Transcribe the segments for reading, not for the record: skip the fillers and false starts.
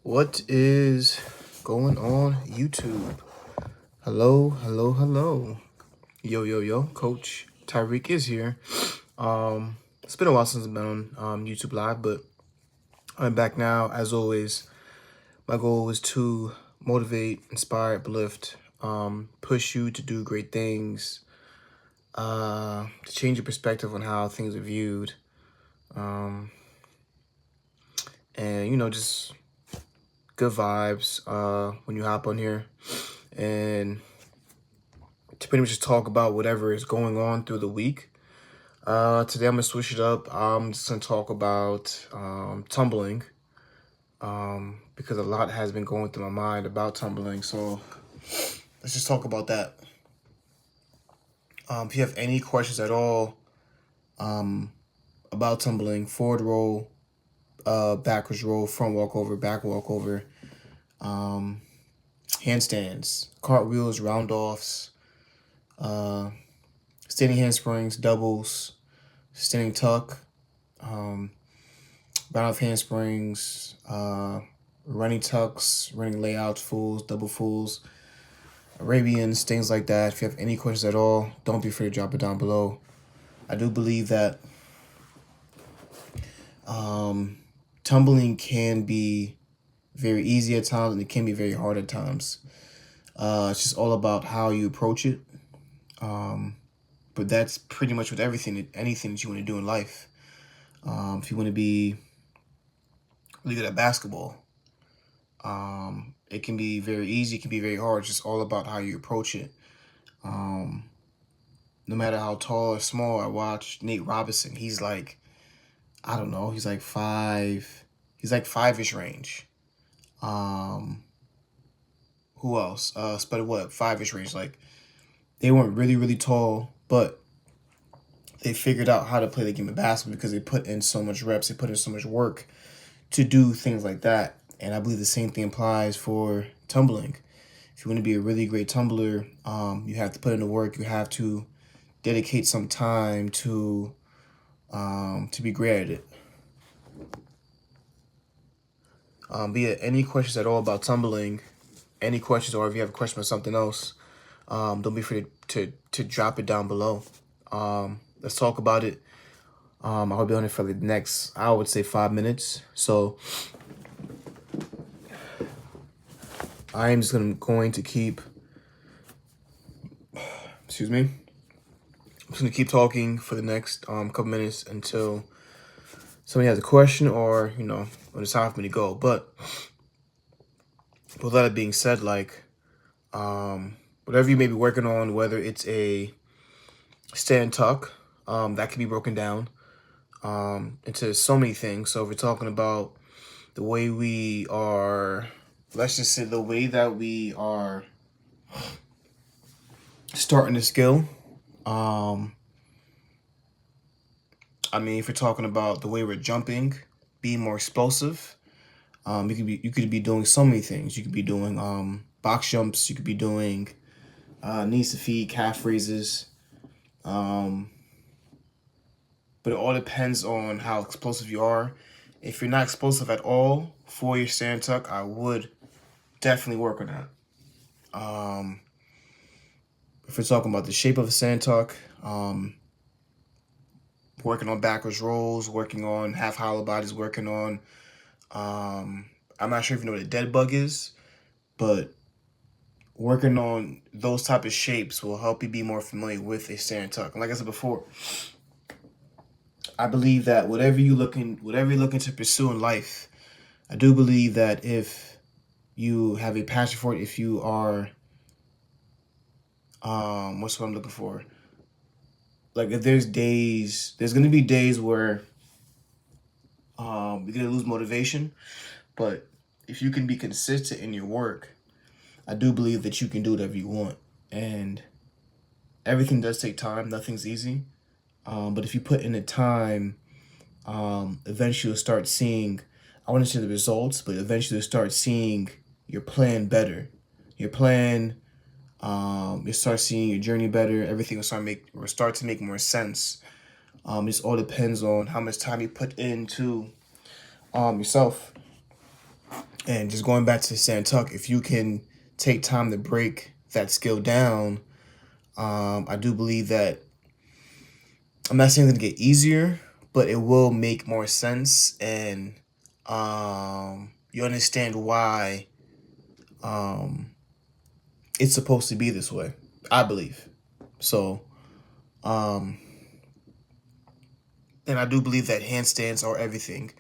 What is going on YouTube? Hello, hello, hello. Yo, yo, yo. Coach Tyreek is here. It's been a while since I've been on YouTube Live, but I'm back now. As always, my goal is to motivate, inspire, uplift, push you to do great things, to change your perspective on how things are viewed, and just good vibes when you hop on here, and to pretty much just talk about whatever is going on through the week. Today I'm gonna switch it up. I'm just gonna talk about tumbling, because a lot has been going through my mind about tumbling. So let's just talk about that. If you have any questions at all about tumbling, forward roll, backwards roll, front walkover, back walkover, handstands, cartwheels, round offs, standing handsprings, doubles, standing tuck, round off handsprings, running tucks, running layouts, fulls, double fulls, Arabians, things like that. If you have any questions at all, don't be afraid to drop it down below. I do believe that tumbling can be very easy at times and it can be very hard at times. It's just all about how you approach it. But that's pretty much with anything that you want to do in life. If you want to be really good at basketball, it can be very easy, it can be very hard. It's just all about how you approach it. No matter how tall or small, I watched Nate Robinson. He's like, I don't know, he's like 5. He's like 5-ish range. Who else? But what, 5-ish range? Like, they weren't really, really tall, but they figured out how to play the game of basketball because they put in so much reps, they put in so much work to do things like that. And I believe the same thing applies for tumbling. If you want to be a really great tumbler, you have to put in the work. You have to dedicate some time to be great at it. But yeah, any questions at all about tumbling, any questions, or if you have a question about something else, don't be afraid to drop it down below. Let's talk about it. I'll be on it for the next, I would say, 5 minutes. So I am just going to keep, excuse me, I'm just going to keep talking for the next couple minutes until somebody has a question or, when it's time for me to go. But with that being said, like, whatever you may be working on, whether it's a stand tuck, that can be broken down into so many things. So if we're talking about the way we are, let's just say the way that we are starting a skill. I mean, if we're talking about the way we're jumping, being more explosive, you could be doing so many things. You could be doing box jumps. You could be doing knees to feet, calf raises. But it all depends on how explosive you are. If you're not explosive at all for your stand tuck, I would definitely work on that. If we're talking about the shape of a stand tuck, working on backwards rolls, working on half hollow bodies, working on, I'm not sure if you know what a dead bug is, but working on those type of shapes will help you be more familiar with a stand tuck. And like I said before, I believe that whatever you're looking to pursue in life, I do believe that if you have a passion for it, if you are, what's what I'm looking for? Like, if there's going to be days where you're going to lose motivation, but if you can be consistent in your work, I do believe that you can do whatever you want. And everything does take time. Nothing's easy. But if you put in the time, eventually you'll start seeing, I want to say the results, but eventually you'll start seeing your plan better. Your plan, you'll start seeing your journey better. Everything will start to make more sense. It just all depends on how much time you put into yourself. And just going back to Santuck, if you can take time to break that skill down, I do believe that, I'm not saying it's gonna get easier, but it will make more sense, and you understand why it's supposed to be this way, I believe. So, and I do believe that handstands are everything.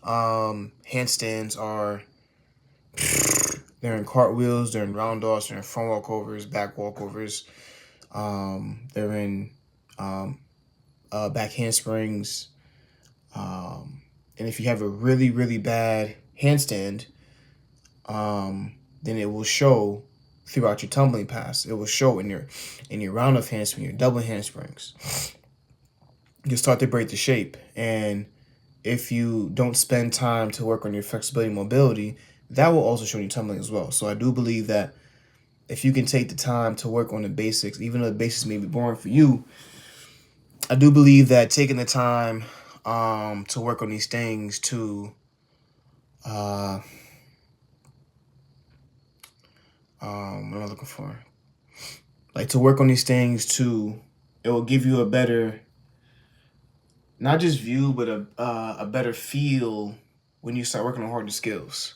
Handstands are, they're in cartwheels, they're in round offs, they're in front walkovers, back walkovers. They're in back handsprings. And if you have a really, really bad handstand, then it will show throughout your tumbling pass. It will show in your round off handspring, your double handsprings. You'll start to break the shape. And if you don't spend time to work on your flexibility and mobility, that will also show you tumbling as well. So I do believe that if you can take the time to work on the basics, even though the basics may be boring for you, I do believe that taking the time to work on these things to what am I looking for? Like, to work on these things to, it will give you a better, not just view, but a better feel when you start working on harder skills.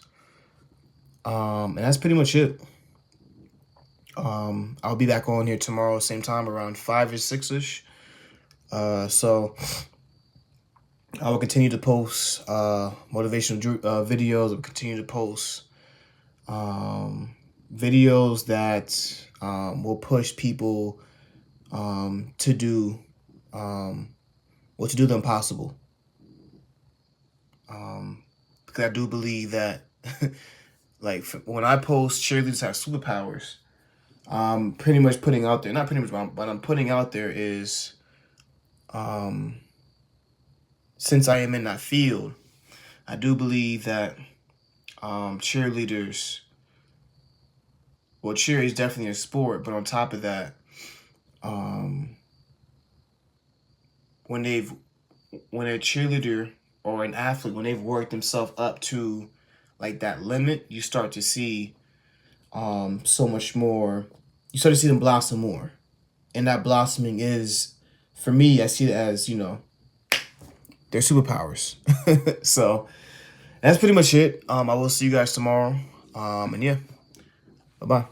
And that's pretty much it. I'll be back on here tomorrow, same time, around 5 or 6ish. So I will continue to post motivational videos. I'll continue to post videos that will push people to do to do the impossible. Because I do believe that, like, when I post cheerleaders have superpowers, pretty much putting out there, not pretty much, but I'm putting out there is, since I am in that field, I do believe that cheerleaders, well, cheer is definitely a sport, but on top of that, when a cheerleader or an athlete, when they've worked themselves up to like that limit, you start to see so much more. You start to see them blossom more, and that blossoming is, for me, I see it as, their superpowers. So that's pretty much it. I will see you guys tomorrow. And yeah, bye bye.